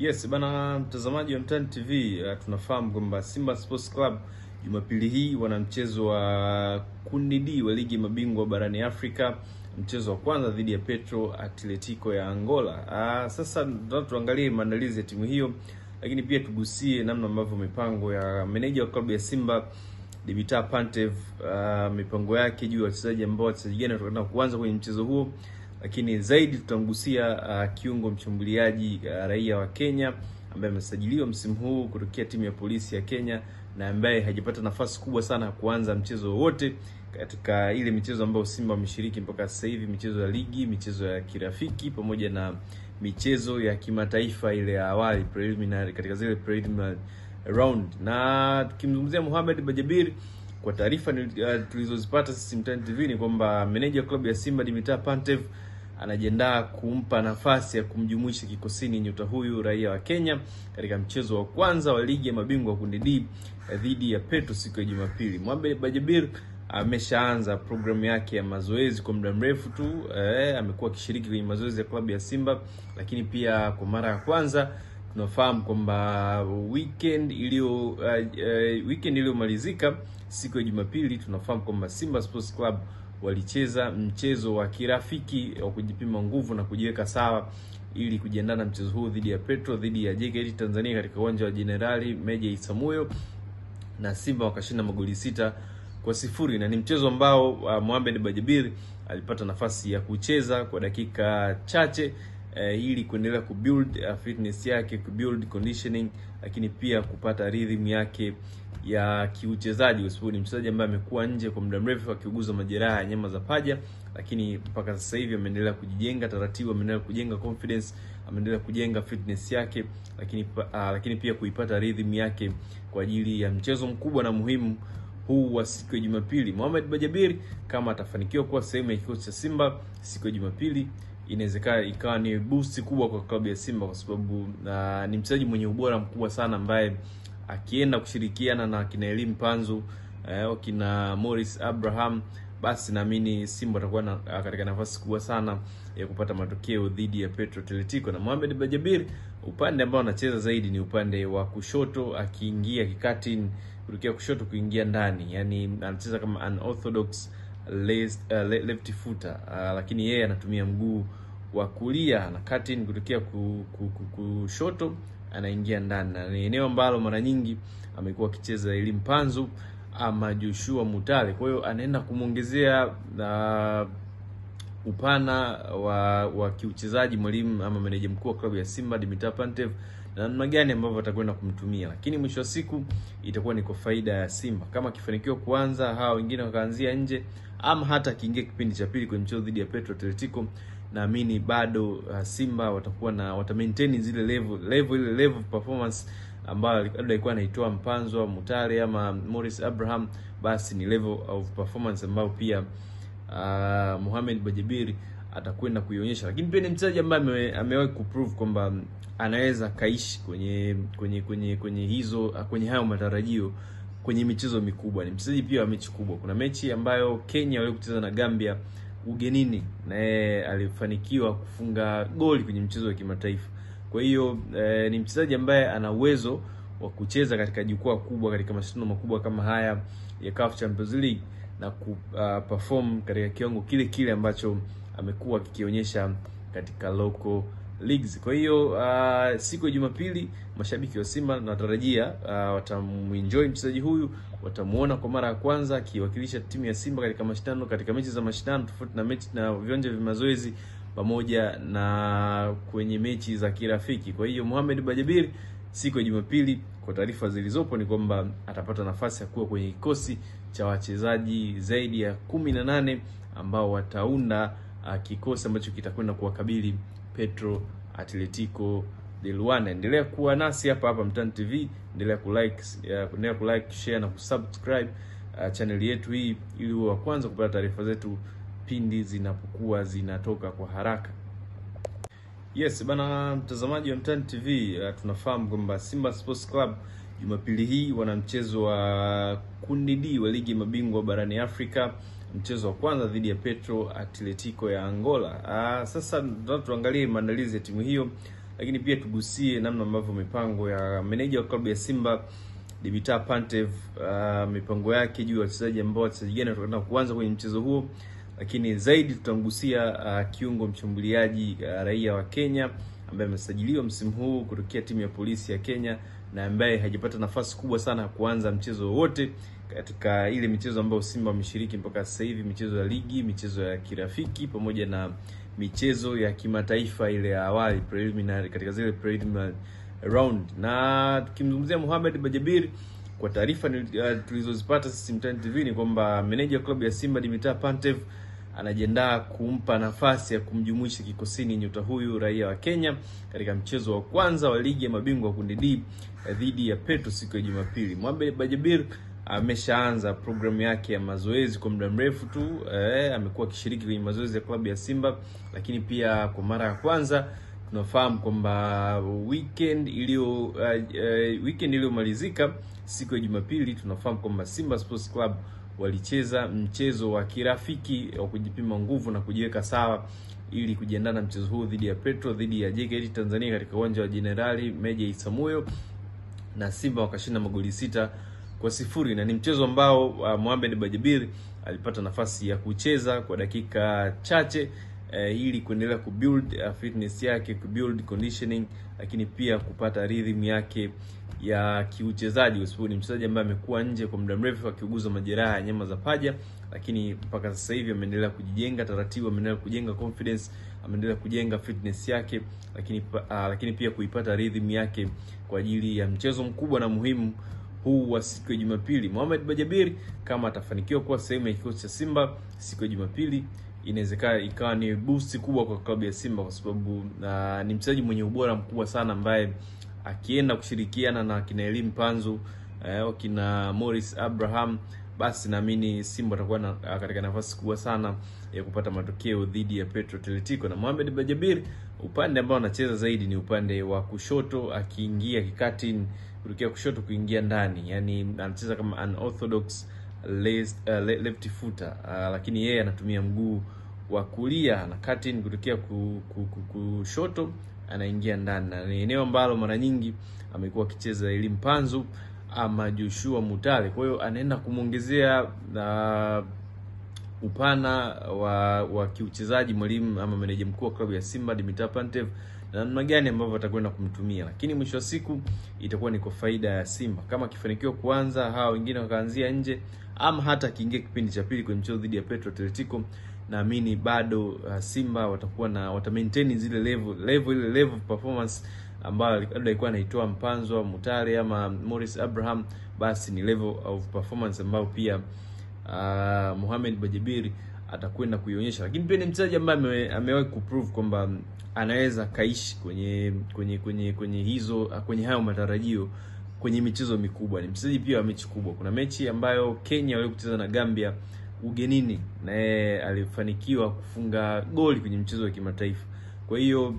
Yes, bana mtazamaji wa Mtani TV, tunafahamu kwamba Simba Sports Club Jumapili hii wana mchezo wa kundi D wa ligi mabingwa barani Afrika, mchezo wa kwanza dhidi ya Petro Atletico ya Angola. Sasa tuangalie maandalizi ya timu hiyo, lakini pia tugusie namna ambavyo mipango ya meneja wa klabu ya Simba Dimitar Pantev, mipango yake juu ya wachezaji ambao wachezaji gani watakwenda kuanza kwenye mchezo huo. Lakini zaidi tutamgusia kiungo mshambuliaji raia wa Kenya ambaye amesajiliwa msimu huu kutokea timu ya polisi ya Kenya na ambaye hajapata nafasi kubwa sana kuanza mchezo wote katika ile michezo ambayo Simba wameshiriki mpaka sasa hivi, michezo ya ligi, michezo ya kirafiki pamoja na michezo ya kimataifa ile ya awali preliminary, katika zile preliminary round. Na tukimzungumzia Mohamed Bajabir, kwa taarifa tulizozipata sisi Mtani TV ni kwamba meneja wa klabu ya Simba Dimitar Pantev anajiandaa kumpa nafasi ya kumjumuisha kikosini nyota huyu raia wa Kenya katika mchezo wa kwanza wa ligi ya mabingwa kundi D dhidi ya Petro siku ya Jumapili. Mohamed Bajabir ameshaanza programu yake ya mazoezi kwa muda mrefu tu. Amekuwa akishiriki kwenye mazoezi ya klabu ya Simba, lakini pia kwa mara ya kwanza tunafahamu kwamba weekend iliyomalizika siku ya Jumapili, tunafahamu kwamba Simba Sports Club walicheza mchezo wa kirafiki wa kujipima nguvu na kujiweka sawa ili kujiandaa na mchezo huu dhidi ya Petro, dhidi ya JKT Tanzania katika uwanja wa Jenerali Meja Isamuhyo, na Simba wakashinda magoli 6-0. Na ni mchezo ambao Mohamed Bajabir alipata nafasi ya kucheza kwa dakika chache ili kuendelea kubuild fitness yake, kubuild conditioning, lakini pia kupata rhythm yake ya kiuchezaji, kwa sababu ni mchezaji ambaye amekuwa nje kwa muda mrefu akiuguza majeraha ya nyama za paja, lakini mpaka sasa hivi ameendelea kujijenga taratibu, ameendelea kujenga confidence, ameendelea kujenga fitness yake, lakini pia kuipata rhythm yake kwa ajili ya mchezo mkubwa na muhimu huu wa siku ya Jumapili. Mohamed Bajabir kama atafanikiwa kuwa sehemu ya kikosi cha Simba siku ya Jumapili, inawezekana ikawa ni boost kubwa kwa klabu ya Simba, kwa sababu ni mchezaji mwenye ubora mkubwa sana ambaye akienda kushirikiana na kina Elim Panzu, kina Morris Abraham, basi naamini Simba atakuwa katika nafasi kubwa sana ya kupata matokeo dhidi ya Petro Atletico. Na Mohamed Bajabir upande ambao anacheza zaidi ni upande wa kushoto, akiingia kikati kutokea kushoto kuingia ndani, yani anacheza kama unorthodox left footer, lakini yeye anatumia mguu wa kulia na cutting kutokea kushoto anaingia ndani, na ni eneo ambalo mara nyingi amekuwa akicheza Elim Panzu ama Joshua Mutale. Kwa hiyo anaenda kumuongezea upana wa kiuchezaji mwalimu ama meneja mkuu wa klabu ya Simba Dimitar Pantev, na namna gani ambavyo atakwenda kumtumia. Lakini mwisho wa siku itakuwa ni kwa faida ya Simba kama akifanikiwa kuanza, hao wengine wakaanzia nje, ama hata kiingia kipindi cha pili kwenye mchezo dhidi ya Petro Atletico, naamini bado Simba wata maintain zile level performance ambayo alikuwa anaitoa Mpanzo, Mutale ama Morris Abraham. Basi ni level of performance ambayo pia Mohamed Bajabir atakwenda kuionyesha. Lakini pia ni mchezaji ambaye amewahi kuprove kwamba anaweza kaishi kwenye hayo matarajio kwenye michezo mikubwa. Ni mchezaji pia wa mechi kubwa. Kuna mechi ambayo Kenya wale kucheza na Gambia ugenini, na alifanikiwa kufunga goli kwenye mchezo wa kimataifa. Kwa hiyo ni mchezaji ambaye ana uwezo wa kucheza katika jukwaa kubwa, katika mashindano makubwa kama haya ya CAF Champions League, na perform katika kiwango kile ambacho amekuwa akikionyesha katika local leagues. Kwa hiyo siku ya Jumapili mashabiki wa Simba natarajia watamuenjoy mchezaji huyu, watamuona kwa mara ya kwanza akiwakilisha timu ya Simba katika mechi za mashindano tofauti na mechi na viwanja vya mazoezi pamoja na kwenye mechi za kirafiki. Kwa hiyo Mohamed Bajabir siku ya Jumapili, kwa taarifa zilizopo, ni kwamba atapata nafasi ya kuwa kwenye kikosi cha wachezaji zaidi ya 18 ambao wataunda kikosi ambacho kitakwenda kuwakabili Petro Atletico de Luanda. Endelea kuwa nasi hapa Mtani TV, endelea kulike, share na kusubscribe channel yetu hii ili uwe wa kwanza kupata taarifa zetu pindi zinapokuwa zinatoka kwa haraka. Yes, bana mtazamaji wa Mtani TV, tunafahamu kwamba Simba Sports Club Jumapili hii wana mchezo wa kundi D wa ligi mabingwa barani Afrika, mchezo wa kwanza dhidi ya Petro Atletico ya Angola. Sasa tuangalie maandalizi ya timu hiyo, lakini pia tugusie namna ambavyo mipango ya meneja wa klabu ya Simba Dimitar Pantev, mipango yake juu ya wachezaji ambao wachezaji gani watakwenda kuanza kwenye mchezo huo, lakini zaidi tutamgusia kiungo mshambuliaji raia wa Kenya ambaye amesajiliwa msimu huu kutokea timu ya polisi ya Kenya na ambaye hajapata nafasi kubwa sana kuanza mchezo wote katika ile michezo ambayo Simba wameshiriki mpaka sasa hivi, michezo ya ligi, michezo ya kirafiki pamoja na michezo ya kimataifa ile ya awali preliminary, katika zile preliminary round. Na tukimzungumzia Mohamed Bajabir, kwa taarifa tulizozipata sisi Mtani TV ni kwamba meneja wa klabu ya Simba Dimitar Pantev anajiandaa kumpa nafasi ya kumjumuisha kikosini nyota huyu raia wa Kenya katika mchezo wa kwanza wa ligi ya mabingwa kundi D dhidi ya Petro siku ya Jumapili. Mohamed Bajabir ameshaanza programu yake ya mazoezi kwa muda mrefu tu. Amekuwa akishiriki kwenye mazoezi ya klabu ya Simba, lakini pia kwa mara ya kwanza tunafahamu kwamba weekend iliyomalizika siku ya Jumapili, tunafahamu kwamba Simba Sports Club walicheza mchezo wa kirafiki wa kujipima nguvu na kujiweka sawa ili kujiandaa na mchezo huu dhidi ya Petro dhidi ya JKT Tanzania katika uwanja wa Jenerali Meja Isamuhyo, na Simba wakashinda magoli 6-0, na ni mchezo ambao Mohamed Bajabir alipata nafasi ya kucheza kwa dakika chache ili kuendelea kubuild fitness yake, kubuild conditioning, lakini pia kupata rhythm yake ya kiuchezaji, kwa sababu ni mchezaji ambaye amekuwa nje kwa muda mrefu akiuguza majeraha ya nyama za paja, lakini mpaka sasa hivi ameendelea kujijenga taratibu, ameendelea kujenga confidence, ameendelea kujenga fitness yake, lakini pia kuipata rhythm yake kwa ajili ya mchezo mkubwa na muhimu huu wa siku ya Jumapili. Mohamed Bajabir kama atafanikiwa kuwa sehemu ya kikosi cha Simba siku ya Jumapili, inawezekana ikawa ni boost kubwa kwa klabu ya Simba, kwa sababu ni mchezaji mwenye ubora mkubwa sana ambaye akienda kushirikiana na kina Elim Panzu, kina Morris Abraham, basi naamini Simba atakuwa katika nafasi kubwa sana ya kupata matokeo dhidi ya Petro Atletico. Na Mohamed Bajabir upande ambao anacheza zaidi ni upande wa kushoto, akiingia kikati kutokea kushoto kuingia ndani, yani anacheza kama unorthodox left footer, lakini yeye anatumia mguu wa kulia na cutting kutokea kushoto anaingia ndani, na ni eneo ambalo mara nyingi amekuwa akicheza Elim Panzu ama Joshua Mutale. Kwa hiyo anaenda kumuongezea upana wa kiuchezaji mwalimu ama meneja mkuu wa klabu ya Simba Dimitar Pantev, na namna gani ambavyo atakwenda kumtumia, lakini mwisho wa siku itakuwa ni kwa faida ya Simba kama akifanikiwa kuanza, hawa wengine wakaanzia nje, ama hata akiingia kipindi cha pili kwenye mchezo dhidi ya Petro Atletico, naamini bado Simba wata maintain zile level performance ambayo labda alikuwa anaitoa Mpanzo, Mutare ama Morris Abraham, basi ni level of performance ambayo pia Mohamed Bajabir atakwenda kuionyesha. Lakini pia ni mchezaji ambaye amewahi kuprove kwamba anaweza kaishi kwenye hayo matarajio kwenye michezo mikubwa. Ni mchezaji pia wa mechi kubwa. Kuna mechi ambayo Kenya wale kucheza na Gambia ugenini, na yeye alifanikiwa kufunga goli kwenye mchezo wa kimataifa. Kwa hiyo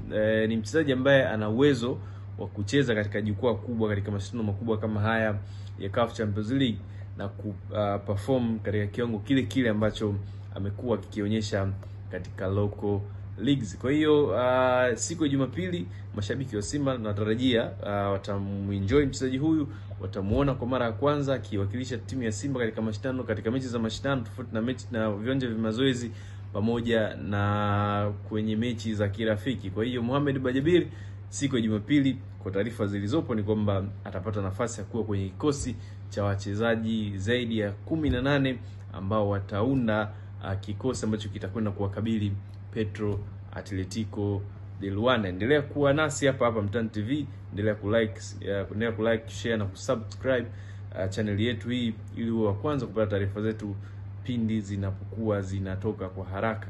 ni mchezaji ambaye ana uwezo wa kucheza katika jukwaa kubwa, katika mashindano makubwa kama haya ya CAF Champions League, na perform katika kiwango kile ambacho amekuwa akikionyesha katika local leagues. Kwa hiyo siku ya Jumapili mashabiki wa Simba natarajia watamuenjoy mchezaji huyu, watamuona kwa mara ya kwanza akiwakilisha timu ya Simba katika mashindano, katika mechi za mashindano tofauti na mechi na viwanja vya mazoezi pamoja na kwenye mechi za kirafiki. Kwa hiyo Mohamed Bajabir siku ya Jumapili, kwa taarifa zilizopo ni kwamba atapata nafasi ya kuwa kwenye kikosi cha wachezaji zaidi ya 18 ambao wataunda kikosi ambacho kitakwenda kuwakabili Petro Atletico de Luanda. Endelea kuwa nasi hapa Mtani TV, endelea kulike, share na kusubscribe channel yetu hii ili uwe wa kwanza kupata taarifa zetu pindi zinapokuwa zinatoka kwa haraka.